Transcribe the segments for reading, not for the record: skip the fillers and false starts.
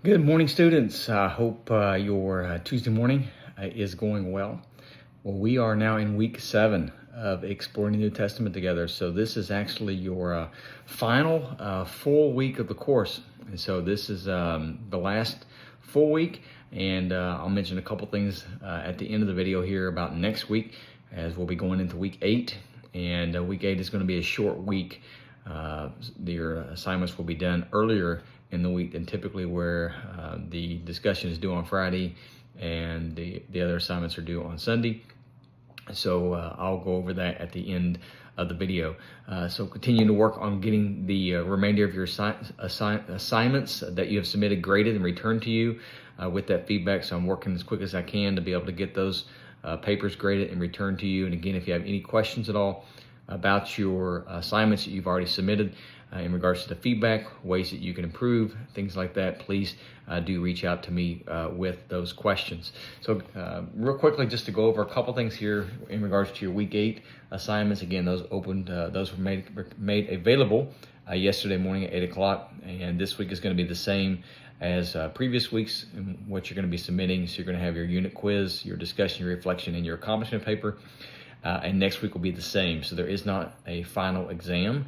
Good morning, students. I hope your Tuesday morning is going well. Well, we are now in week 7 of exploring the New Testament together. So this is actually your final full week of the course. And so this is the last full week. And I'll mention a couple things at the end of the video here about next week, as we'll be going into week 8. And week 8 is going to be a short week. Your assignments will be done earlier in the week than typically, where the discussion is due on Friday and the other assignments are due on Sunday. So I'll go over that at the end of the video. So continue to work on getting the remainder of your assignments that you have submitted graded and returned to you with that feedback. So I'm working as quick as I can to be able to get those papers graded and returned to you. And again, if you have any questions at all about your assignments that you've already submitted in regards to the feedback, ways that you can improve, things like that, please do reach out to me with those questions. So real quickly, just to go over a couple things here in regards to your week 8 assignments. Again, those were made available yesterday morning at 8 o'clock, and this week is going to be the same as previous weeks and what you're going to be submitting. So you're going to have your unit quiz, your discussion, your reflection, and your accomplishment paper. And next week will be the same. So there is not a final exam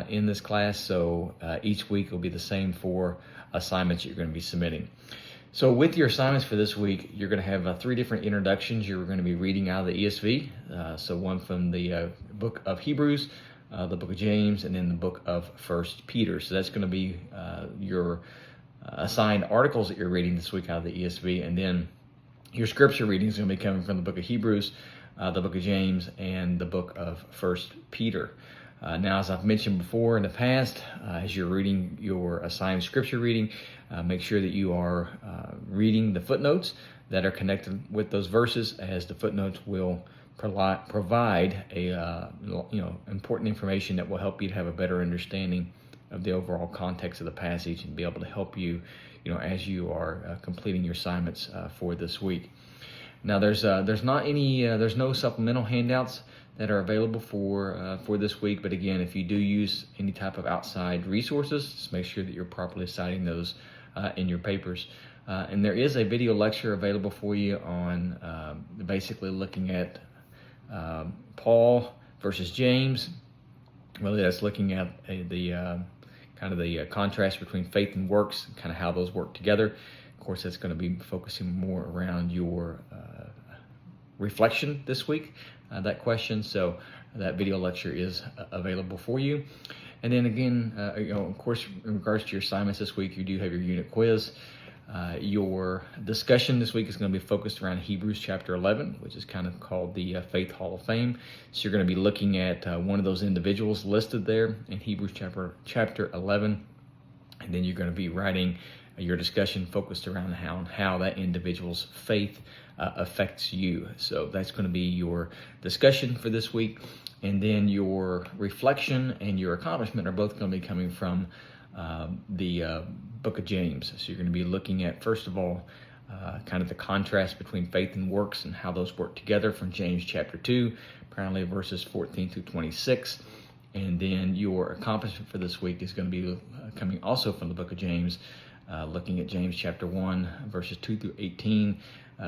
in this class. So each week will be the same for assignments you're going to be submitting. So with your assignments for this week, you're going to have 3 different introductions you're going to be reading out of the ESV. So one from the book of Hebrews, the book of James, and then the book of 1 Peter. So that's going to be your assigned articles that you're reading this week out of the ESV. And then your scripture reading is going to be coming from the book of Hebrews, the book of James, and the book of 1 Peter. Now, as I've mentioned before in the past, as you're reading your assigned scripture reading, make sure that you are reading the footnotes that are connected with those verses, as the footnotes will provide a important information that will help you to have a better understanding of the overall context of the passage and be able to help you, as you are completing your assignments for this week. Now, there's no supplemental handouts that are available for this week. But again, if you do use any type of outside resources, just make sure that you're properly citing those in your papers. And there is a video lecture available for you on basically looking at Paul versus James. Really, that's looking at the contrast between faith and works, kind of how those work together. Of course, that's going to be focusing more around your reflection this week, that question. So that video lecture is available for you. And then again, of course, in regards to your assignments this week, you do have your unit quiz. Your discussion this week is going to be focused around Hebrews chapter 11, which is kind of called the Faith Hall of Fame. So you're going to be looking at one of those individuals listed there in Hebrews chapter 11. And then you're going to be writing your discussion focused around how that individual's faith affects you. So that's going to be your discussion for this week. And then your reflection and your accomplishment are both going to be coming from the book of James. So you're going to be looking at, first of all, kind of the contrast between faith and works and how those work together from James chapter 2, primarily verses 14 through 26. And then your accomplishment for this week is going to be coming also from the book of James, looking at James chapter 1, verses 2 through 18,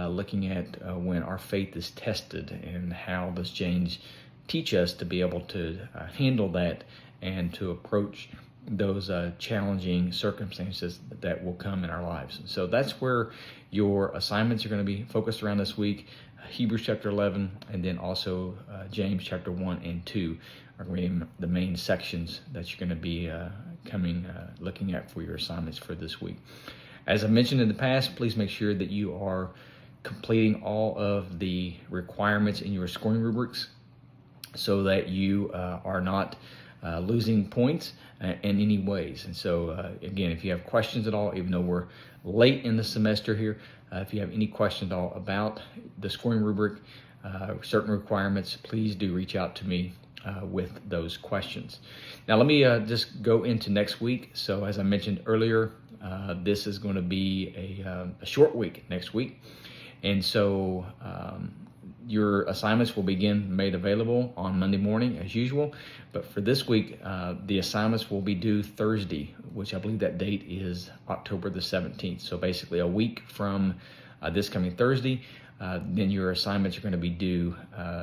looking at when our faith is tested and how does James teach us to be able to handle that and to approach those challenging circumstances that will come in our lives. So that's where your assignments are going to be focused around this week. Hebrews chapter 11, and then also James chapter 1 and 2 are going to be the main sections that you're going to be looking at for your assignments for this week. As I mentioned in the past, please make sure that you are completing all of the requirements in your scoring rubrics so that you are not losing points in any ways. And so again, if you have questions at all, even though we're late in the semester here, if you have any questions at all about the scoring rubric, certain requirements, please do reach out to me with those questions. Now let me just go into next week. So as I mentioned earlier, this is going to be a short week next week. And so your assignments will begin made available on Monday morning as usual, but for this week, the assignments will be due Thursday, which I believe that date is October the 17th. So basically a week from this coming Thursday, then your assignments are going to be due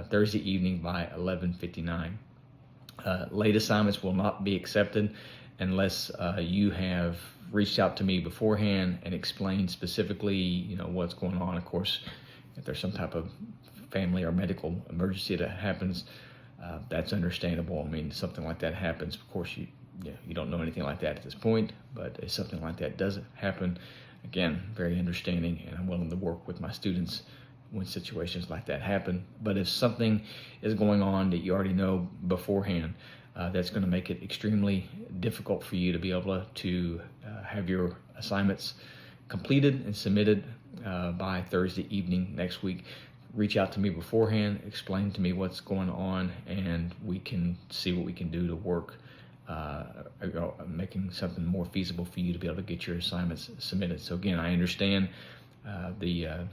Thursday evening by 11:59. Late assignments will not be accepted unless you have reached out to me beforehand and explained specifically, what's going on. Of course, if there's some type of family or medical emergency that happens, that's understandable. I mean, something like that happens. Of course, you don't know anything like that at this point, but if something like that does happen, again, very understanding, and I'm willing to work with my students when situations like that happen. But if something is going on that you already know beforehand, that's going to make it extremely difficult for you to be able to have your assignments completed and submitted by Thursday evening next week. Reach out to me beforehand, explain to me what's going on, and we can see what we can do to work making something more feasible for you to be able to get your assignments submitted. So again, I understand the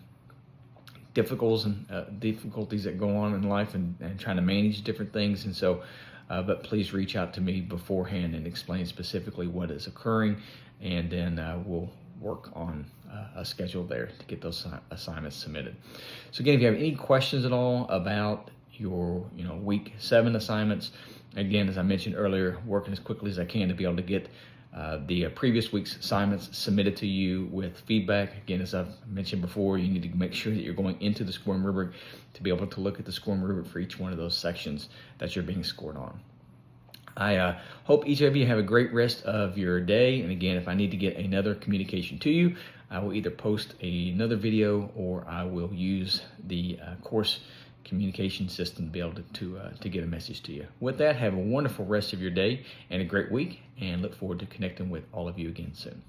difficulties that go on in life and trying to manage different things, and so but please reach out to me beforehand and explain specifically what is occurring, and then we'll work on a schedule there to get those assignments submitted. So again, if you have any questions at all about your week 7 assignments, again, as I mentioned earlier, working as quickly as I can to be able to get the previous week's assignments submitted to you with feedback. Again, as I've mentioned before, you need to make sure that you're going into the scoring rubric to be able to look at the scoring rubric for each one of those sections that you're being scored on. I hope each of you have a great rest of your day. And again, if I need to get another communication to you, I will either post another video or I will use the course communication system to be able to get a message to you. With that, have a wonderful rest of your day and a great week, and look forward to connecting with all of you again soon.